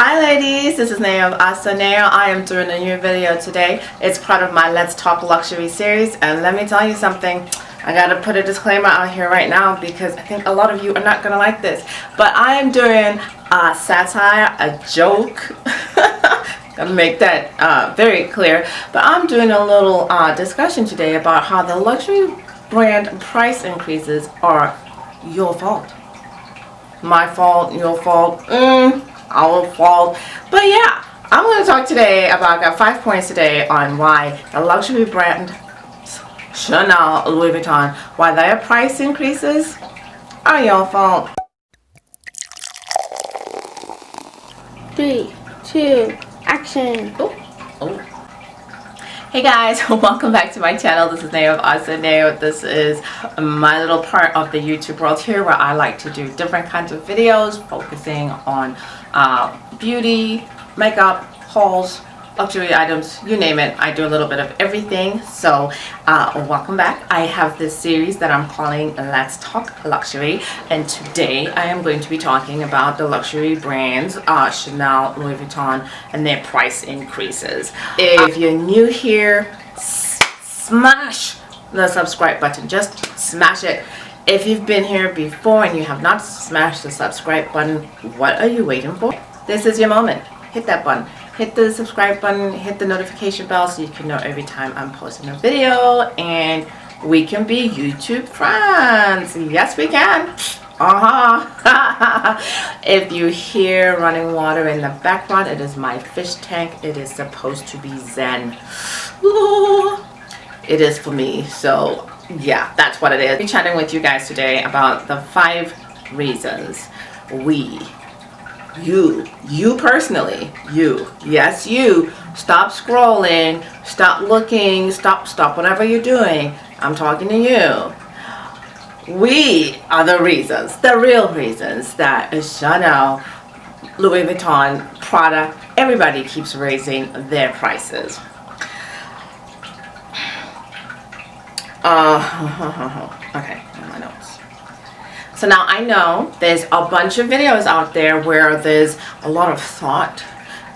Hi ladies, this is Neo of AhhhSoNeo. I am doing a new video today. It's part of my Let's Talk Luxury series, and let me tell you something. I gotta put a disclaimer out here right now because I think a lot of you are not gonna like this. But I am doing a satire, a joke. Gotta make that very clear. But I'm doing a little discussion today about how the luxury brand price increases are your fault. My fault, your fault, our fault. But yeah, I'm going to talk today about, I got 5 points today on why the luxury brand Chanel, Louis Vuitton, why their price increases are your fault. 3, 2, action. Oh. Hey guys, welcome back to my channel. This is Neo of AhhhSoNeo. This is my little part of the YouTube world here where I like to do different kinds of videos focusing on beauty, makeup, hauls, luxury items, you name it. I do a little bit of everything. So welcome back. I have this series that I'm calling Let's Talk Luxury, and today I am going to be talking about the luxury brands Chanel, Louis Vuitton, and their price increases. If you're new here, smash the subscribe button. Just smash it. If you've been here before and you have not smashed the subscribe button, what are you waiting for? This is your moment. Hit that button. Hit the subscribe button, hit the notification bell so you can know every time I'm posting a video, and we can be YouTube friends. Yes, we can. If you hear running water in the background, it is my fish tank. It is supposed to be zen. Ooh, it is for me. So yeah, that's what it is. I'll be chatting with you guys today about the 5 reasons you personally, yes, you stop scrolling, stop looking, stop whatever you're doing. I'm talking to you. We are the reasons, the real reasons that Chanel, Louis Vuitton, Prada, everybody keeps raising their prices. Okay, my notes. So now I know there's a bunch of videos out there where there's a lot of thought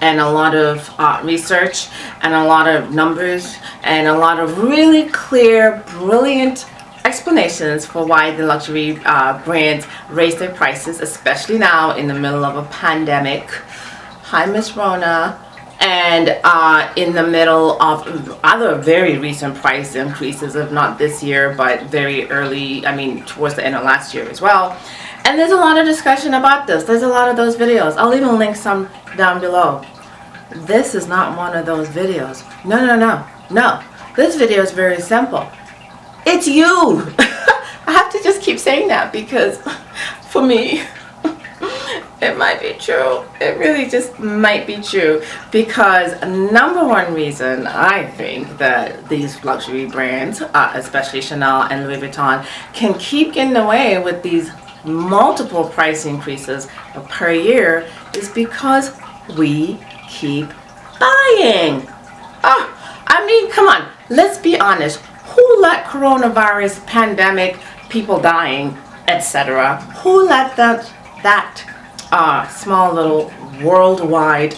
and a lot of research and a lot of numbers and a lot of really clear, brilliant explanations for why the luxury brands raise their prices, especially now in the middle of a pandemic. Hi, Miss Rona. And in the middle of other very recent price increases, if not this year, but very early, I mean, towards the end of last year as well. And there's a lot of discussion about this. There's a lot of those videos. I'll even link some down below. This is not one of those videos. No. This video is very simple. It's you. I have to just keep saying that because for me, it might be true. It really just might be true, because number one reason I think that these luxury brands, especially Chanel and Louis Vuitton, can keep getting away with these multiple price increases per year is because we keep buying. I mean, come on, let's be honest. Who let coronavirus, pandemic, people dying, etc., who let that small little worldwide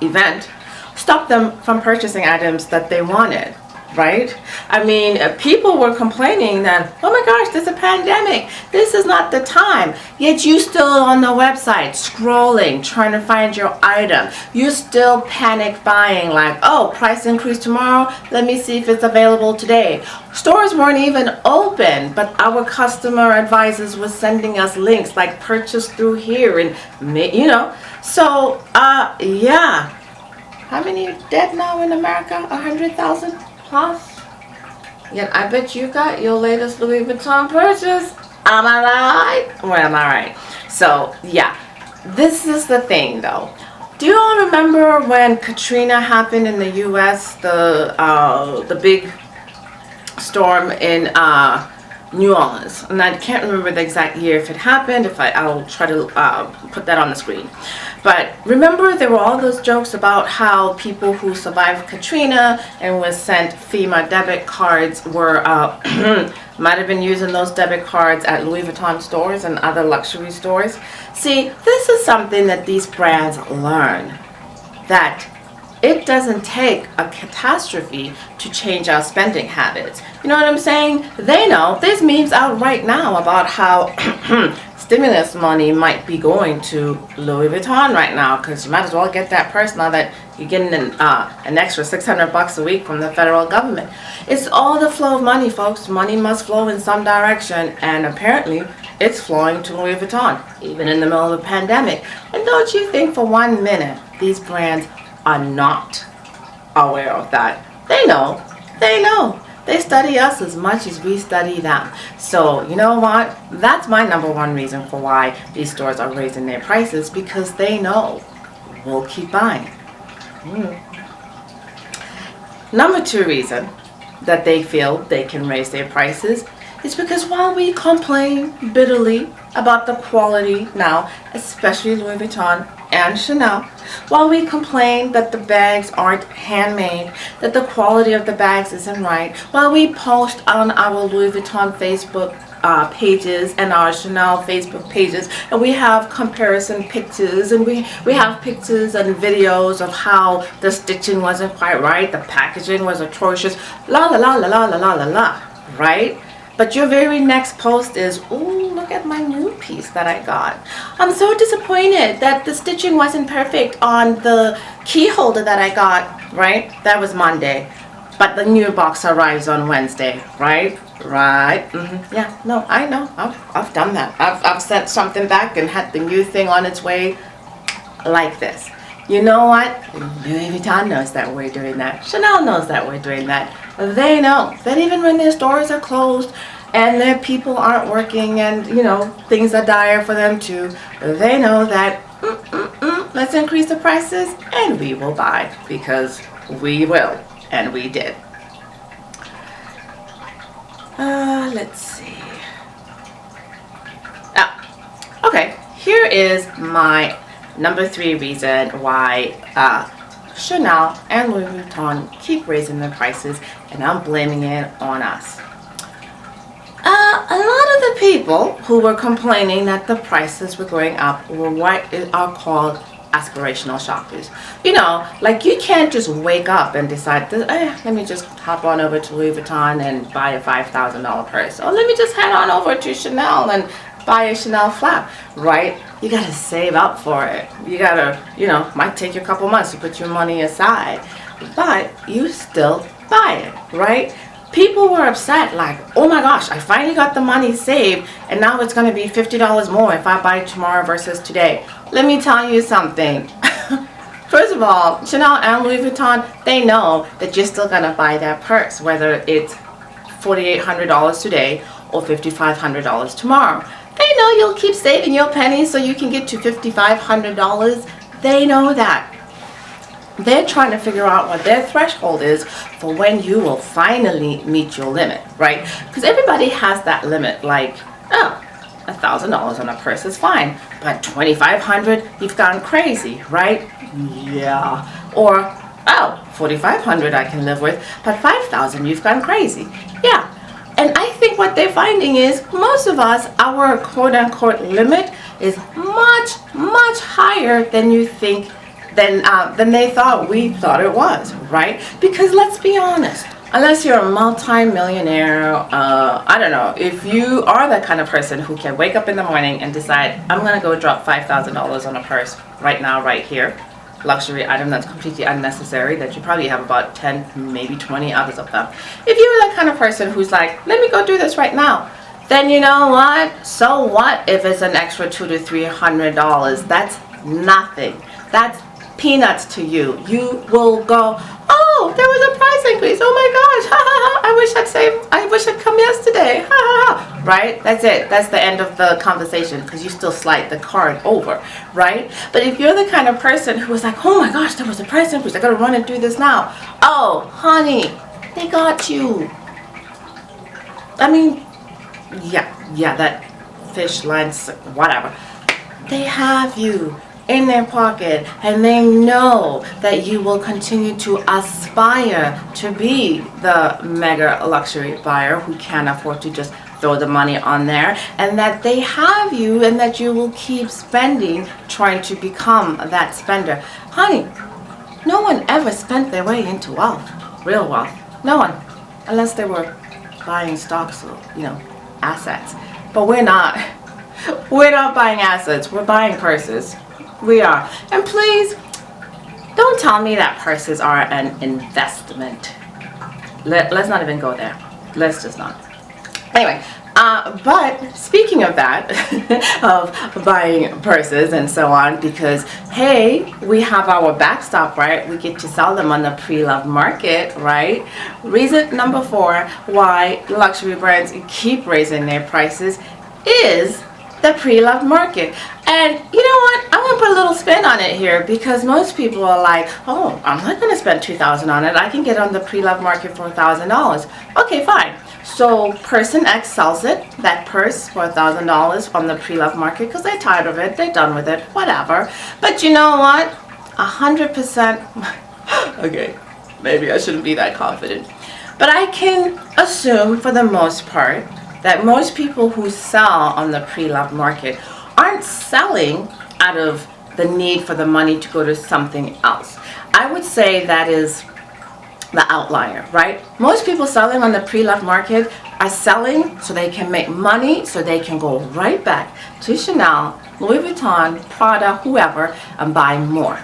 event stop them from purchasing items that they wanted, right? I mean, people were complaining that, oh my gosh, there's a pandemic, this is not the time, yet you still on the website scrolling trying to find your item. You still panic buying, like, oh, price increase tomorrow, let me see if it's available today. Stores weren't even open, but our customer advisors were sending us links like purchase through here, and you know. So yeah, how many are dead now in America? 100,000 plus. Yet I bet you got your latest Louis Vuitton purchase. Am I right? Well, am I right? So yeah, this is the thing though. Do you all remember when Katrina happened in the U.S., the big storm in New Orleans, and I can't remember the exact year if it happened. I'll try to put that on the screen. But remember, there were all those jokes about how people who survived Katrina and was sent FEMA debit cards were might have been using those debit cards at Louis Vuitton stores and other luxury stores. See, this is something that these brands learn, that it doesn't take a catastrophe to change our spending habits. You know what I'm saying? They know. There's memes out right now about how stimulus money might be going to Louis Vuitton right now, because you might as well get that purse now that you're getting an extra $600 a week from the federal government. It's all the flow of money, folks. Money must flow in some direction, and apparently it's flowing to Louis Vuitton, even in the middle of the pandemic. And don't you think for 1 minute these brands are not aware of that? They know. They know. They study us as much as we study them. So, you know what? That's my number one reason for why these stores are raising their prices, because they know we'll keep buying. Number two reason that they feel they can raise their prices is because while we complain bitterly about the quality now, especially Louis Vuitton and Chanel, while we complain that the bags aren't handmade, that the quality of the bags isn't right, while we post on our Louis Vuitton Facebook pages and our Chanel Facebook pages, and we have comparison pictures, and we have pictures and videos of how the stitching wasn't quite right, the packaging was atrocious, la la la la la la la la la, right? But your very next post is, ooh, look at my new piece that I got. I'm so disappointed that the stitching wasn't perfect on the key holder that I got, right? That was Monday. But the new box arrives on Wednesday, right? Right. Yeah, no, I know. I've done that. I've sent something back and had the new thing on its way like this. You know what? Louis Vuitton knows that we're doing that. Chanel knows that we're doing that. They know that even when their stores are closed and their people aren't working and, you know, things are dire for them too, they know that let's increase the prices and we will buy, because we will, and we did. Let's see. Okay, here is my number three reason why Chanel and Louis Vuitton keep raising their prices, and I'm blaming it on us. A lot of the people who were complaining that the prices were going up were what are called aspirational shoppers. You know, like you can't just wake up and decide, let me just hop on over to Louis Vuitton and buy a $5,000 purse. Or let me just head on over to Chanel and buy a Chanel flap, right? You gotta save up for it. You gotta, you know, might take you a couple months to put your money aside, but you still buy it, right? People were upset, like, oh my gosh, I finally got the money saved, and now it's gonna be $50 more if I buy tomorrow versus today. Let me tell you something. First of all, Chanel and Louis Vuitton, they know that you're still gonna buy that purse, whether it's $4,800 today or $5,500 tomorrow. They know you'll keep saving your pennies so you can get to $5,500. They know that. They're trying to figure out what their threshold is for when you will finally meet your limit, right? Because everybody has that limit, like, oh, $1,000 on a purse is fine, but $2,500, you've gone crazy, right? Yeah. Or, oh, $4,500 I can live with, but $5,000, you've gone crazy. Yeah. And I think what they're finding is most of us, our quote-unquote limit is much, much higher than you think, than they thought we thought it was, right? Because let's be honest, unless you're a multi-millionaire, I don't know, if you are that kind of person who can wake up in the morning and decide, I'm going to go drop $5,000 on a purse right now, right here, luxury item that's completely unnecessary, that you probably have about 10, maybe 20 others of them. If you're that kind of person who's like, let me go do this right now, then you know what? So what if it's an extra $200 to $300? That's nothing. That's peanuts to you. You will go, oh, there was a price increase. Oh my gosh, ha ha ha. I wish I'd come yesterday. Ha ha ha. Right? That's it. That's the end of the conversation, because you still slide the card over, right? But if you're the kind of person who was like, oh my gosh, there was a price increase, I gotta run and do this now. Oh, honey, they got you. I mean, yeah, that fish lines, whatever. They have you in their pocket, and they know that you will continue to aspire to be the mega luxury buyer who can't afford to just throw the money on there, and that they have you and that you will keep spending, trying to become that spender. Honey, no one ever spent their way into wealth, real wealth. No one, unless they were buying stocks or, assets. But we're not. We're not buying assets. We're buying purses. We are. And please, don't tell me that purses are an investment. Let's not even go there. Let's just not. Anyway, but speaking of that, of buying purses and so on, because hey, we have our backstop, right? We get to sell them on the pre-loved market, right? Reason number 4 why luxury brands keep raising their prices is the pre-loved market. And you know what? I'm going to put a little spin on it here, because most people are like, oh, I'm not going to spend $2,000 on it. I can get on the pre-loved market for $1,000. Okay, fine. So person X sells it, that purse, for $1,000 on the pre-loved market because they're tired of it, they're done with it, whatever. But you know what? 100%, okay, maybe I shouldn't be that confident. But I can assume for the most part that most people who sell on the pre-loved market aren't selling out of the need for the money to go to something else. I would say that is the outlier, right? Most people selling on the pre-loved market are selling so they can make money, so they can go right back to Chanel, Louis Vuitton, Prada, whoever, and buy more,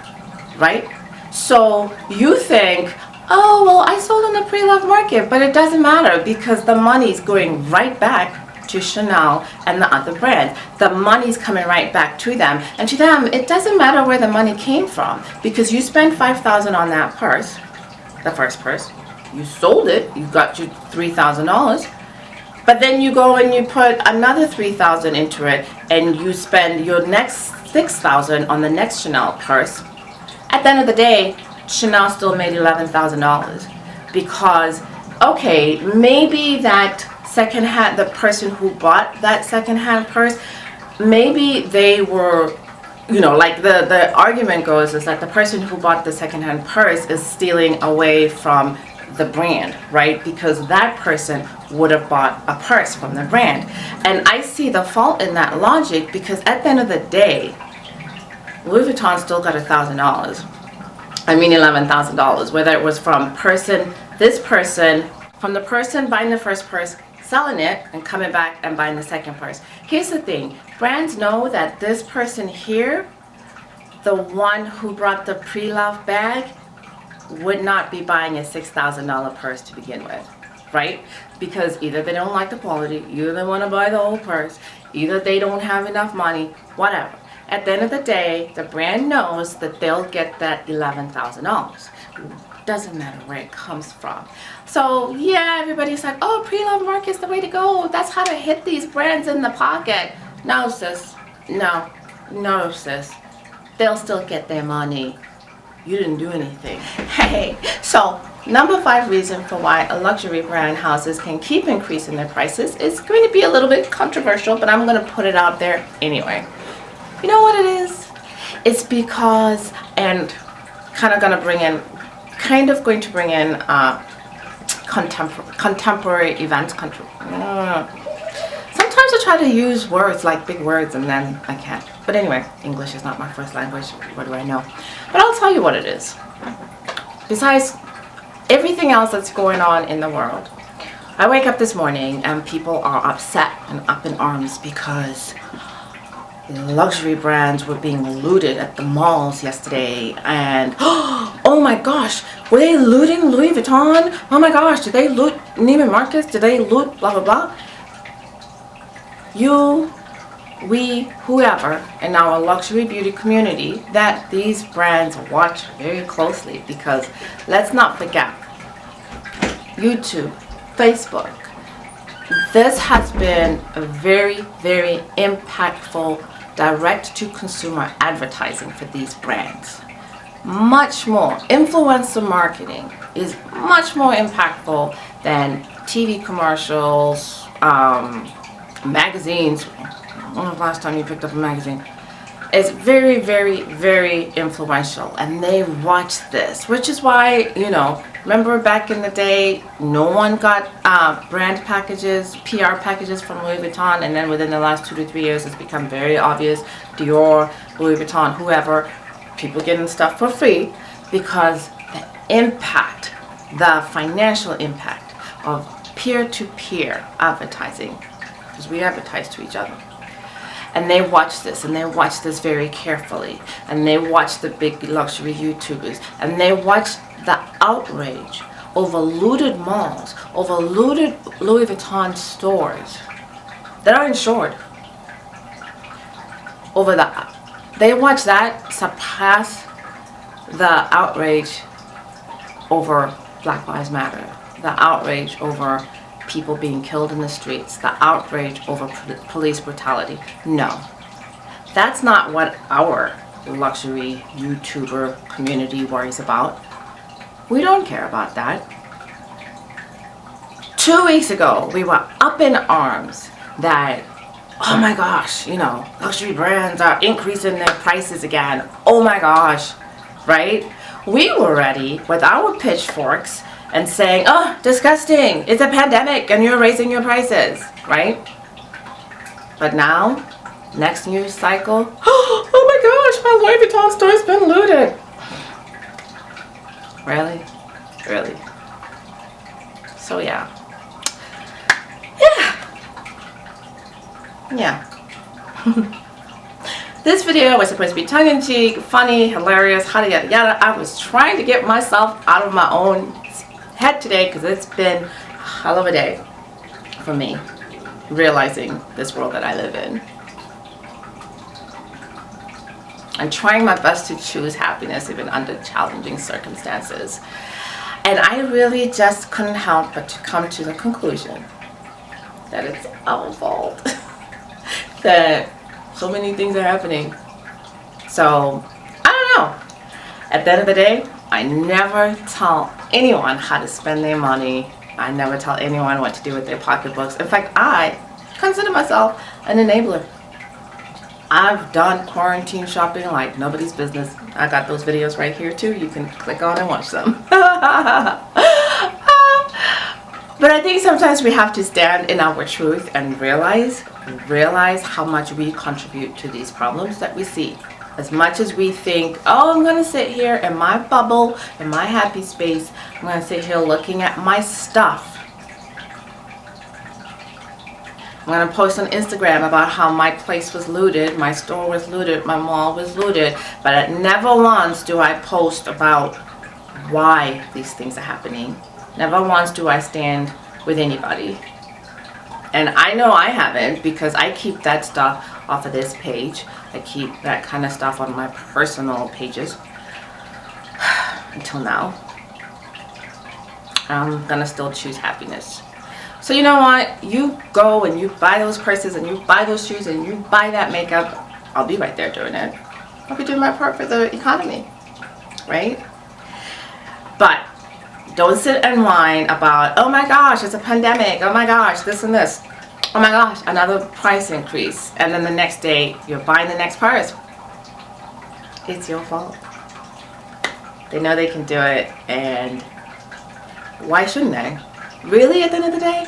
right? So you think, oh, well, I sold on the pre-loved market, but it doesn't matter because the money's going right back to Chanel and the other brands. The money's coming right back to them, and to them, it doesn't matter where the money came from, because you spent $5,000 on that purse, the first purse, you sold it, you got your $3,000, but then you go and you put another $3,000 into it, and you spend your next $6,000 on the next Chanel purse. At the end of the day, Chanel still made $11,000, because, okay, maybe that secondhand, the person who bought that secondhand purse, maybe they were, like the argument goes is that the person who bought the secondhand purse is stealing away from the brand, right? Because that person would have bought a purse from the brand. And I see the fault in that logic, because at the end of the day, Louis Vuitton still got $1,000. I mean $11,000, whether it was from from the person buying the first purse, selling it, and coming back and buying the second purse. Here's the thing, brands know that this person here, the one who brought the pre-loved bag, would not be buying a $6,000 purse to begin with, right? Because either they don't like the quality, either they want to buy the whole purse, either they don't have enough money, whatever. At the end of the day, the brand knows that they'll get that $11,000. Doesn't matter where it comes from. So yeah, everybody's like, oh, pre-loved market's the way to go. That's how to hit these brands in the pocket. No, sis. No, sis. They'll still get their money. You didn't do anything. Hey, so number 5 reason for why a luxury brand houses can keep increasing their prices is going to be a little bit controversial, but I'm going to put it out there anyway. You know what it is? It's because, and kind of going to bring in contemporary events. Sometimes I try to use words like big words and then I can't. But anyway, English is not my first language. What do I know? But I'll tell you what it is. Besides everything else that's going on in the world, I wake up this morning and people are upset and up in arms because luxury brands were being looted at the malls yesterday, and oh my gosh, were they looting Louis Vuitton? Oh my gosh, did they loot Neiman Marcus? Did they loot blah blah blah? You, we, whoever in our luxury beauty community, that these brands watch very closely, because let's not forget, YouTube, Facebook, this has been a very, very impactful direct-to-consumer advertising for these brands. Much more. Influencer marketing is much more impactful than TV commercials, magazines. When was the last time you picked up a magazine? It's very, very, very influential, and they watch this, which is why, you know, remember back in the day, no one got brand packages, PR packages from Louis Vuitton, and then within the last 2 to 3 years, it's become very obvious, Dior, Louis Vuitton, whoever, people getting stuff for free, because the impact, the financial impact of peer-to-peer advertising, because we advertise to each other. And they watch this, and they watch this very carefully, and they watch the big luxury YouTubers, and they watch the outrage over looted malls, over looted Louis Vuitton stores that are insured. Over they watch that surpass the outrage over Black Lives Matter, the outrage over people being killed in the streets, the outrage over police brutality. No, that's not what our luxury YouTuber community worries about. We don't care about that. 2 weeks ago, we were up in arms that, oh my gosh, you know, luxury brands are increasing their prices again. Oh my gosh, right? We were ready with our pitchforks and saying, oh, disgusting, it's a pandemic and you're raising your prices, right? But now, next news cycle, oh my gosh, my Louis Vuitton store's been looted. Really? Really? So yeah. This video was supposed to be tongue-in-cheek, funny, hilarious, yada yada yada. I was trying to get myself out of my own head today because it's been a hell of a day for me, realizing this world that I live in. I'm trying my best to choose happiness even under challenging circumstances. And I really just couldn't help but to come to the conclusion that it's our fault. That so many things are happening. So, I don't know. At the end of the day, I never tell anyone how to spend their money. I never tell anyone what to do with their pocketbooks. In fact, I consider myself an enabler. I've done quarantine shopping like nobody's business. I got those videos right here too. You can click on and watch them. But I think sometimes we have to stand in our truth and realize how much we contribute to these problems that we see. As much as we think, oh, I'm going to sit here in my bubble, in my happy space, I'm going to sit here looking at my stuff. I'm going to post on Instagram about how my place was looted, my store was looted, my mall was looted, but never once do I post about why these things are happening. Never once do I stand with anybody. And I know I haven't, because I keep that stuff off of this page. I keep that kind of stuff on my personal pages until now. I'm gonna still choose happiness. So you know what? You go and you buy those purses and you buy those shoes and you buy that makeup. I'll be right there doing it. I'll be doing my part for the economy, right? But don't sit and whine about, oh my gosh, it's a pandemic. Oh my gosh, this and this. Oh my gosh, another price increase. And then the next day, you're buying the next purse. It's your fault. They know they can do it, and why shouldn't they? Really, at the end of the day,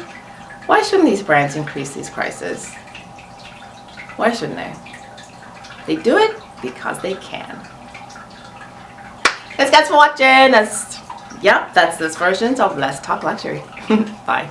why shouldn't these brands increase these prices? Why shouldn't they? They do it because they can. Thanks guys for watching. That's this version of Let's Talk Luxury. Bye.